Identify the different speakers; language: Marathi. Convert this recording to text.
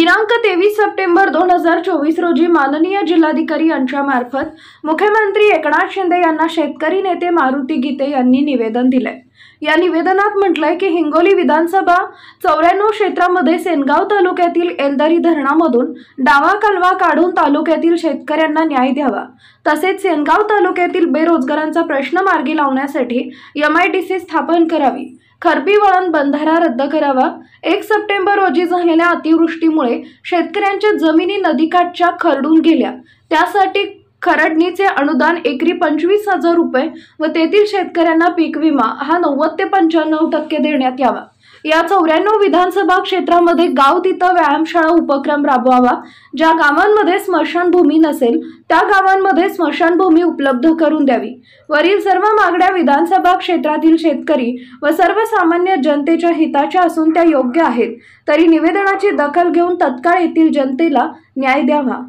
Speaker 1: दिनांक 23 सप्टेंबर 2024 रोजी माननीय जिल्हाधिकारी यांच्यामार्फत मुख्यमंत्री एकनाथ शिंदे यांना शेतकरी नेते मारुती गीते यांनी निवेदन दिले। या निवेदनात म्हटलंय की हिंगोली विधानसभा 94 क्षेत्रामध्ये सेनगाव तालुक्यातील एलदरी धरणामधून डावा कालवा काढून तालुक्यातील शेतकऱ्यांना न्याय द्यावा, तसेच सेनगाव तालुक्यातील बेरोजगारांचा प्रश्न मार्गी लावण्यासाठी MIDC स्थापन करावी, खरबी वळण बंधारा रद्द करावा। 1 सप्टेंबर रोजी झालेल्या अतिवृष्टीमुळे शेतकऱ्यांच्या जमिनी नदीकाठच्या खरडून गेल्या, त्यासाठी खरडणीचे अनुदान एकरी 25,000 रुपये व तेथील शेतकऱ्यांना पीक विमा हा 90 ते 95% देण्यात यावा। या 94 विधानसभा क्षेत्रामध्ये गाव तिथं व्यायामशाळा उपक्रम राबवावा। ज्या गावांमध्ये स्मशानभूमी नसेल त्या गावांमध्ये स्मशानभूमी उपलब्ध करून द्यावी। वरील सर्व मागण्या विधानसभा क्षेत्रातील शेतकरी व सर्वसामान्य जनतेच्या हिताच्या असून त्या योग्य आहेत, तरी निवेदनाची दखल घेऊन तत्काळ येथील जनतेला न्याय द्यावा।